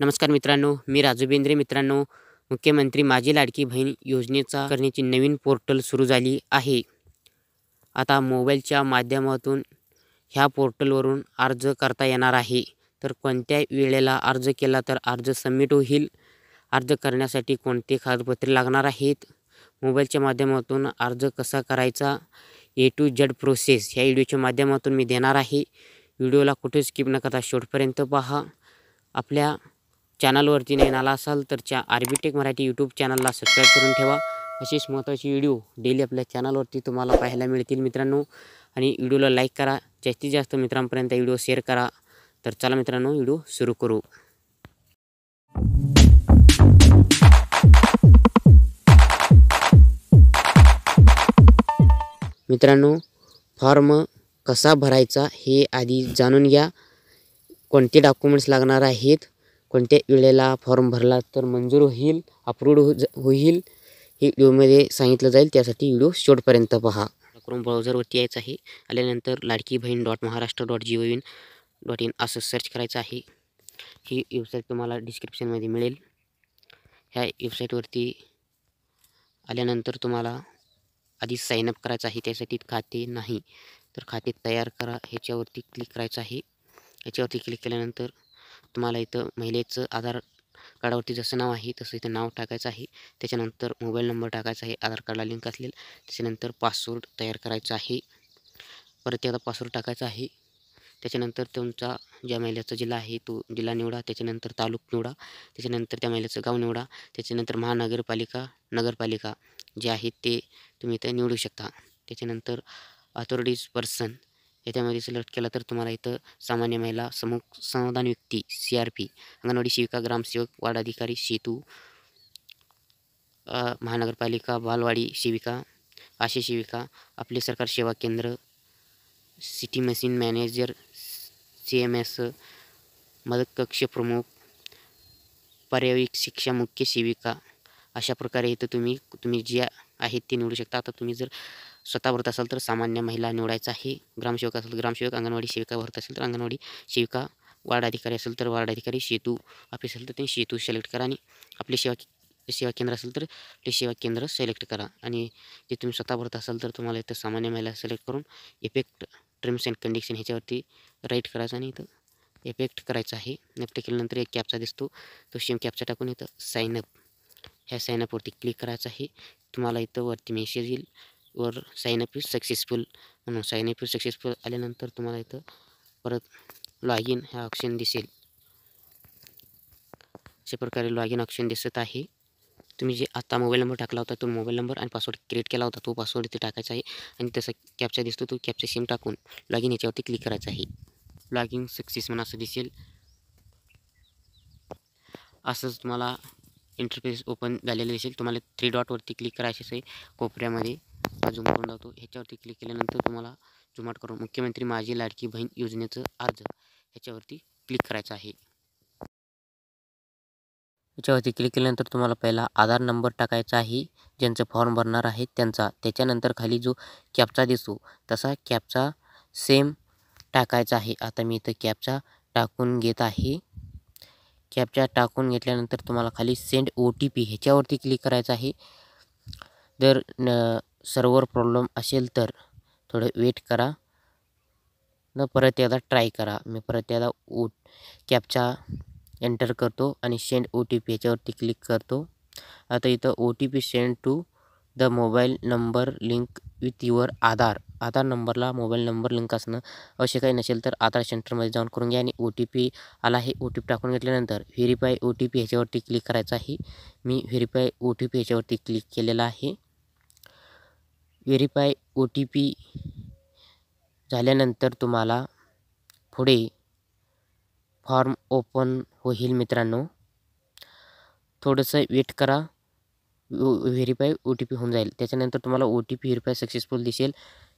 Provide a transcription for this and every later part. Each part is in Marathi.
नमस्कार मित्रांनो, मी राजू बेंद्रे. मित्रांनो, मुख्यमंत्री माझी लाडकी बहीण योजनेचा करण्याची नवीन पोर्टल सुरू झाली आहे. आता मोबाईलच्या माध्यमातून ह्या पोर्टलवरून अर्ज करता येणार आहे. तर कोणत्या वेळेला अर्ज केला तर अर्ज सबमिट होईल? अर्ज करण्यासाठी कोणते कागदपत्रे लागणार आहेत? मोबाईलच्या माध्यमातून अर्ज कसा करायचा? A to Z प्रोसेस ह्या व्हिडिओच्या माध्यमातून मी देणार आहे. व्हिडिओला कुठे स्किप न करता शेवटपर्यंत पहा. आपल्या चॅनलवरती नवीन आला असाल तर आरबीटेक मराठी यूट्यूब चॅनलला सबस्क्राईब करून ठेवा. अशीच महत्त्वाची व्हिडिओ डेली आपल्या चॅनलवरती तुम्हाला पाहायला मिळतील मित्रांनो. आणि व्हिडिओला लाईक करा, जास्तीत जास्त मित्रांपर्यंत व्हिडिओ शेअर करा. तर चला मित्रांनो, व्हिडिओ सुरू करू. मित्रांनो, फॉर्म कसा भरायचा हे आधी जाणून घ्या. कोणते डॉक्युमेंट्स लागणार आहेत, कोणत्या वेळेला फॉर्म भरला तर मंजूर होईल, अप्रूव्ड होईल, हे व्हिडिओमध्ये सांगितलं जाईल. त्यासाठी व्हिडिओ शेवटपर्यंत पहा. क्रोम ब्राउझरवरती यायचं आहे. आल्यानंतर ladkibhin.maharashtra.gov.in असं सर्च करायचं आहे. ही वेबसाईट तुम्हाला डिस्क्रिप्शनमध्ये मिळेल. ह्या वेबसाईटवरती आल्यानंतर तुम्हाला आधी साईनअप करायचं आहे. त्यासाठी खाते नाही तर खाते तयार करा ह्याच्यावरती क्लिक करायचं आहे. ह्याच्यावरती क्लिक केल्यानंतर तुम्हाला इथं महिलेचं आधार कार्डावरती जसं नाव आहे तसं इथं नाव टाकायचं आहे. त्याच्यानंतर मोबाईल नंबर टाकायचा आहे आधार कार्डला लिंक असलेला. त्याच्यानंतर पासवर्ड तयार करायचा आहे. परत एकदा पासवर्ड टाकायचा आहे. त्याच्यानंतर तुमचा ज्या महिलेचा जिल्हा आहे तो जिल्हा निवडा. त्याच्यानंतर तालुका निवडा. त्याच्यानंतर त्या महिलेचं गाव निवडा. त्याच्यानंतर महानगरपालिका, नगरपालिका जे आहेत ते तुम्ही इथं निवडू शकता. त्याच्यानंतर ऑथोरिटीज पर्सन याच्यामध्ये सिलेक्ट केला तर तुम्हाला इथं सामान्य महिला, समाधान व्यक्ती, CRP, अंगणवाडी सेविका, ग्रामसेवक, वार्ड अधिकारी, सेतू, महानगरपालिका, बालवाडी सेविका, आशा सेविका, आपले सरकार सेवा केंद्र, सिटी मशीन मॅनेजर, CMS, मदत कक्ष प्रमुख, पर्यवेक्षक, शिक्षा मुख्य सेविका, अशा प्रकारे इथं तुम्ही जे आहेत ते निवडू शकता. आता तुम्ही जर स्वतः भरत असाल तर सामान्य महिला निवडायचा आहे. ग्रामसेवक असेल तर ग्रामसेवक, अंगणवाडी सेविका भरत असेल तर अंगणवाडी सेविका, वार्ड अधिकारी असेल तर वार्ड अधिकारी, सेतू ऑफिस असेल तर ते सेतू सिलेक्ट करा. आणि आपले सेवा केंद्र असेल तर ते सेवा केंद्र सिलेक्ट करा. आणि जे तुम्ही स्वतः भरत असाल तर तुम्हाला इथं सामान्य महिला सिलेक्ट करून इफेक्ट टर्म्स अँड कंडिशन ह्याच्यावरती राईट करायचं आणि इथं इफेक्ट करायचं आहे. इफेक्ट केल्यानंतर एक कॅप्चा दिसतो, तो सेम कॅप्चा टाकून इथं साईनअप, ह्या साईनअपवरती क्लिक करायचं आहे. तुम्हाला इथं वरती मेसेज येईल वर साईनअप इज सक्सेसफुल म्हणून. साईनअप इज सक्सेसफुल आल्यानंतर तुम्हाला इथं परत लॉग इन हा ऑप्शन दिसेल. अशा प्रकारे लॉग इन ऑप्शन दिसत आहे. तुम्ही जे आता मोबाईल नंबर टाकला होता तो मोबाईल नंबर आणि पासवर्ड क्रिएट केला होता तो पासवर्ड इथे टाकायचा आहे. आणि तसा कॅप्चा दिसतो तो कॅप्चा सेम टाकून लॉग इन याच्यावरती क्लिक करायचं आहे. लॉग इन सक्सेस म्हणून असं दिसेल. असंच तुम्हाला इंटरफेस ओपन झालेलं दिसेल. तुम्हाला 3 डॉटवरती क्लिक करायचं आहे कोपऱ्यामध्ये. झूम करून जातो. ह्याच्यावरती क्लिक केल्यानंतर तुम्हाला झूम आउट करून मुख्यमंत्री माझी लाडकी बहीण योजनेचं अर्ज ह्याच्यावरती क्लिक करायचं आहे. ह्याच्यावरती क्लिक केल्यानंतर तुम्हाला पहिला आधार नंबर टाकायचा आहे ज्यांचं फॉर्म भरणार आहे त्यांचा. त्याच्यानंतर खाली जो कॅप्चा दिसतो तसा कॅप्चा सेम टाकायचा आहे. आता मी इथं कॅप्चा टाकून घेत आहे. कॅप्चा टाकून घेतल्यानंतर तुम्हाला खाली सेंड OTP ह्याच्यावरती क्लिक करायचं आहे. जर सर्व्हर प्रॉब्लेम असेल तर थोडं वेट करा, परत एकदा ट्राय करा. मी परत एकदा कॅप्चा एंटर करतो आणि सेंड OTP ह्याच्यावरती क्लिक करतो. आता इथं OTP send to the mobile number link with your Aadhaar. Aadhaar नंबरला मोबाईल नंबर लिंक असणं आवश्यक आहे. नसेल तर आधार सेंटरमध्ये जाऊन करून घ्या. आणि OTP आला आहे. OTP टाकून घेतल्यानंतर व्हेरीफाय OTP ह्याच्यावरती क्लिक करायचं आहे. मी व्हेरीफाय OTP ह्याच्यावरती क्लिक केलेला आहे. व्हेरीफाय OTP झाल्यानंतर तुम्हाला पुढे फॉर्म ओपन होईल मित्रांनो. थोडंसं वेट करा, व्हेरीफाय OTP होऊन जाईल. त्याच्यानंतर तुम्हाला OTP व्हेरीफाय सक्सेसफुल दिसेल.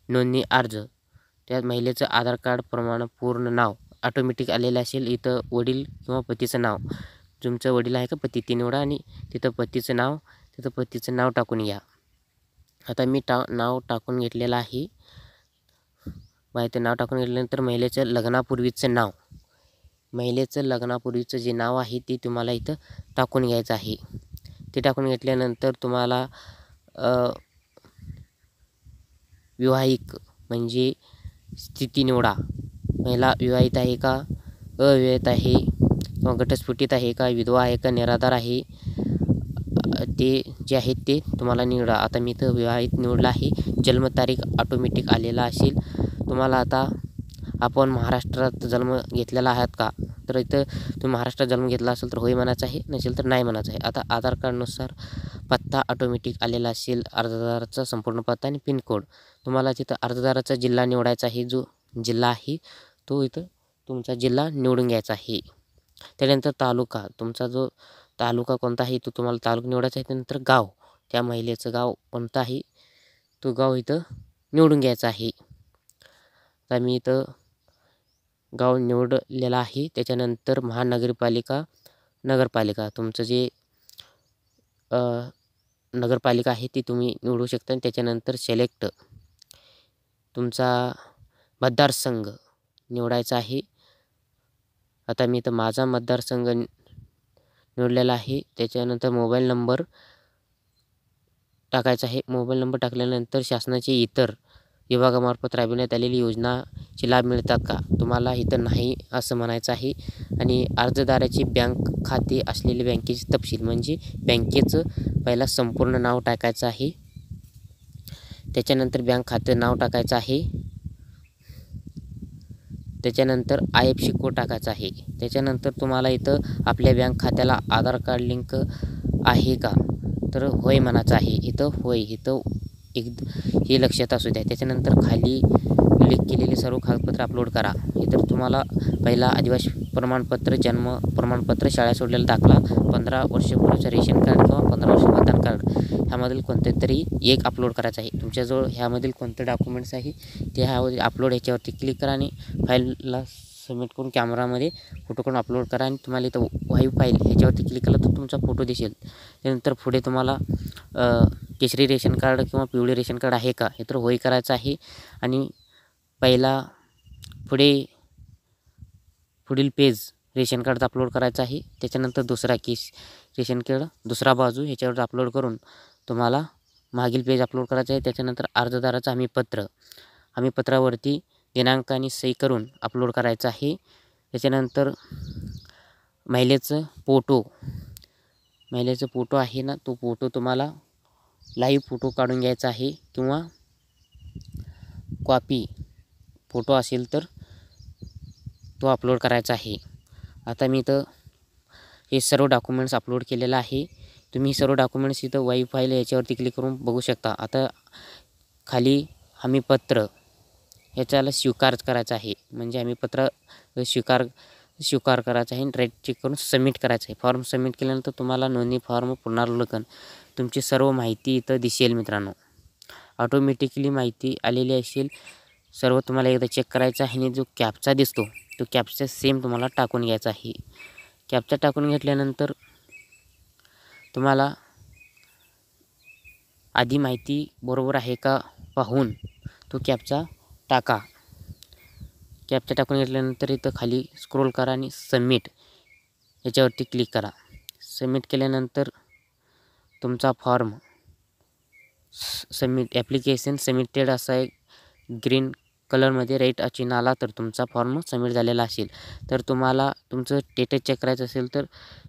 नोंदणी अर्ज, त्या महिलेचं आधार कार्ड प्रमाण पूर्ण नाव ऑटोमॅटिक आलेलं असेल. इथं वडील किंवा पतीचं नाव, तुमचं वडील आहे का पती ते निवडा आणि तिथं पतीचं नाव टाकून घ्या. आता मी नाव टाकून घेतलेलं आहे. माहिती नाव टाकून घेतल्यानंतर महिलेचं लग्नापूर्वीचं नाव महिलेचं लग्नापूर्वीचं जे नाव आहे ते तुम्हाला इथं टाकून घ्यायचं आहे. ते टाकून घेतल्यानंतर तुम्हाला विवाहिक म्हणजे स्थिती निवडा. महिला विवाहित आहे का, अविवाहित आहे किंवा घटस्फोटित आहे का, विधवा आहे का, निराधार आहे, ते जे आहेत ते तुम्हाला निवडा. आता मी इथं विवाहित निवडला आहे. जन्मतारीख ऑटोमॅटिक आलेला असेल. तुम्हाला आता आपण महाराष्ट्रात जन्म घेतलेला आहात का, तर इथं तुम्ही महाराष्ट्रात जन्म घेतला असेल तर होय म्हणायचं आहे, नसेल तर नाही म्हणायचं आहे. आता आधार कार्डनुसार पत्ता ऑटोमॅटिक आलेला असेल, अर्जदाराचा संपूर्ण पत्ता आणि पिनकोड. तुम्हाला तिथं अर्जदाराचा जिल्हा निवडायचा आहे. जो जिल्हा आहे तो इथं तुमचा जिल्हा निवडून घ्यायचा आहे. त्यानंतर तालुका, तुमचा जो तालुका कोणता आहे तो तुम्हाला तालुका निवडायचा आहे. त्यानंतर गाव, त्या महिलेचं गाव कोणतं आहे तो गाव इथं निवडून घ्यायचा आहे. आता मी इथं गाव निवडलेलं आहे. त्याच्यानंतर महानगरपालिका, नगरपालिका, तुमचं जे नगरपालिका आहे ती तुम्ही निवडू शकता. त्याच्यानंतर सिलेक्ट तुमचा मतदारसंघ निवडायचा आहे. आता मी इथं माझा मतदारसंघ निवडलेला आहे. त्याच्यानंतर मोबाईल नंबर टाकायचा आहे. मोबाईल नंबर टाकल्यानंतर शासनाचे इतर विभागामार्फत राबविण्यात आलेली योजनाचे लाभ मिळतात का, तुम्हाला इथं नाही असं म्हणायचं आहे. आणि अर्जदाराची बँक खाते असलेले बँकेचे तपशील म्हणजे बँकेचं पहिला संपूर्ण नाव टाकायचं आहे. त्याच्यानंतर बँक खातं नाव टाकायचं आहे. त्याच्यानंतर IFSC कोड टाकायचा आहे. त्याच्यानंतर तुम्हाला इथं आपल्या बँक खात्याला आधार कार्ड लिंक आहे का, तर होय म्हणायचं आहे. इथं होय, इथं हे लक्षात असू द्या. त्याच्यानंतर खाली उल्लेख केलेले सर्व कागदपत्र अपलोड करा. इतर तुम्हाला पहिला आदिवासी प्रमाणपत्र, जन्म प्रमाणपत्र, शाळा सोडलेला दाखला, 15 वर्षापूर्वीचं रेशन कार्ड किंवा 15 वर्ष मतदान कार्ड ह्यामधील कोणतं तरी एक अपलोड करायचं आहे. तुमच्याजवळ ह्यामधील कोणतं डॉक्युमेंट्स आहे ते ह्यामध्ये अपलोड ह्याच्यावरती क्लिक करा आणि फाईलला सबमिट करून कॅमेरामध्ये फोटो करून अपलोड करा. आणि तुम्हाला इथं वाईव फाईल ह्याच्यावरती क्लिक केलं तर तुमचा फोटो दिसेल. त्यानंतर पुढे तुम्हाला केशरी रेशन कार्ड किंवा पिवळे रेशन कार्ड आहे का, हे तर होय करायचं आहे. आणि पहिला पुढील पेज रेशन कार्ड अपलोड करायचं आहे. त्याच्यानंतर दुसरा रेशन कार्ड दुसरा बाजू ह्याच्यावर अपलोड करून तुम्हाला मागील पेज अपलोड करायचं आहे. त्याच्यानंतर अर्जदाराचं हमीपत्रावरती दिनांक आणि सही करून अपलोड करायचं आहे. त्याच्यानंतर महिलेचं फोटो आहे ना, तो फोटो तुम्हाला लाईव्ह फोटो काढून घ्यायचा आहे किंवा कॉपी फोटो असेल तर तो अपलोड करायचा आहे. आता मी इथं हे सर्व डॉक्युमेंट्स अपलोड केलेलं आहे. तुम्ही सर्व डॉक्युमेंट्स इथं वाईव फाईल याच्यावरती क्लिक करून बघू शकता. आता खाली हमीपत्र ह्याच्याला स्वीकार करायचं आहे. म्हणजे हमीपत्र स्वीकार करायचं आहे. राईट चेक करून सबमिट करायचं आहे. फॉर्म सबमिट केल्यानंतर तुम्हाला नोंदणी फॉर्म पुनरावलोकन तुमची सर्व माहिती इथं दिसेल. मित्रांनो, ऑटोमॅटिकली माहिती आलेली असेल. सर्व तुम्हाला एकदा चेक करायचं आहे. आणि जो कॅप्चा दिसतो तो कॅप्चा सेम तुम्हाला टाकून घ्यायचा आहे. कॅप्चा टाकून घेतल्यानंतर तुम्हाला आधी माहिती बरोबर आहे का पाहून तो कॅप्चा टाका. कॅप्चा टाकून घेतल्यानंतर इथं खाली स्क्रोल करा आणि सबमिट याच्यावरती क्लिक करा. सबमिट केल्यानंतर तुमचा फॉर्म ॲप्लिकेशन सबमिटेड असा एक ग्रीन कलरमध्ये राईट चिन्ह आला तर तुमचा फॉर्म सबमिट झालेला असेल. तर तुम्हाला तुमचं स्टेटस चेक करायचं असेल तर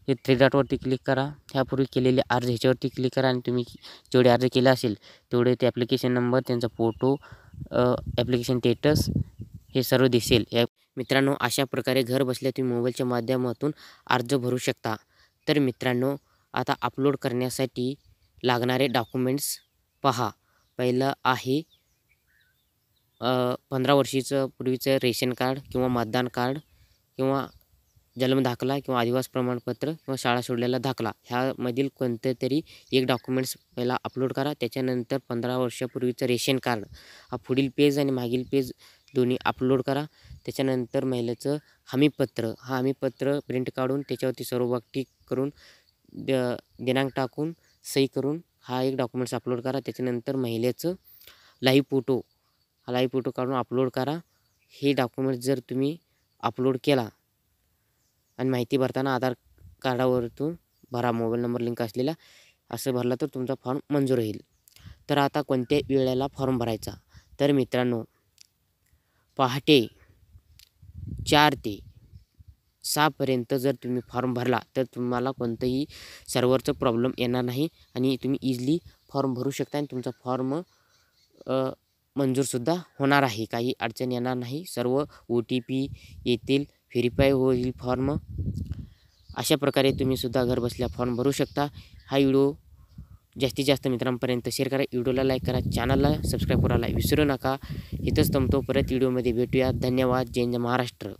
हे 3 डॉटवरती क्लिक करा. ह्यापूर्वी केलेले अर्ज ह्याच्यावरती क्लिक करा आणि तुम्ही जेवढे अर्ज केले असेल तेवढे ते ॲप्लिकेशन नंबर, त्यांचा फोटो, ॲप्लिकेशन स्टेटस हे सर्व दिसेल. मित्रांनो, अशा प्रकारे घर बसल्या तुम्ही मोबाईलच्या माध्यमातून अर्ज भरू शकता. तर मित्रांनो, आता अपलोड करण्यासाठी लागणारे डॉक्युमेंट्स पहा. पहिलं आहे 15 वर्षाचं पूर्वीचं रेशन कार्ड किंवा मतदान कार्ड किंवा जन्मदाखला किंवा आदिवासी प्रमाणपत्र किंवा शाळा सोडलेला दाखला ह्यामधील कोणते तरी एक डॉक्युमेंट्स पहिला अपलोड करा. त्याच्यानंतर 15 वर्षापूर्वीचं रेशन कार्ड हा पुढील पेज आणि मागील पेज दोन्ही अपलोड करा. त्याच्यानंतर महिलेचं हमीपत्र प्रिंट काढून त्याच्यावरती सर्व भाग टिक करून दिनांक टाकून सही करून हा एक डॉक्युमेंट्स अपलोड करा. त्याच्यानंतर महिलेचं लाईव्ह फोटो काढून अपलोड करा. हे डॉक्युमेंट्स जर तुम्ही अपलोड केला आणि माहिती भरताना आधार कार्डावरतून भरा, मोबाईल नंबर लिंक असलेला असं भरला तर तुमचा फॉर्म मंजूर होईल. तर आता कोणत्या वेळेला फॉर्म भरायचा, तर मित्रांनो पहाटे 4 ते 6 जर तुम्ही फॉर्म भरला तर तुम्हाला कोणतंही सर्व्हरचं प्रॉब्लेम येणार नाही आणि तुम्ही इझिली फॉर्म भरू शकता आणि तुमचा फॉर्म मंजूरसुद्धा होणार आहे. काही अडचण येणार नाही. सर्व OTP येतील, व्हेरीफाय होईल फॉर्म. अशा प्रकारे तुम्हीसुद्धा घरबसल्या फॉर्म भरू शकता. हा व्हिडिओ जास्तीत जास्त मित्रांपर्यंत शेअर करा, व्हिडिओला लाईक करा, चॅनलला सबस्क्राईब करायला विसरू नका. इथंच थांबतो, परत व्हिडिओमध्ये भेटूया. धन्यवाद. जय महाराष्ट्र.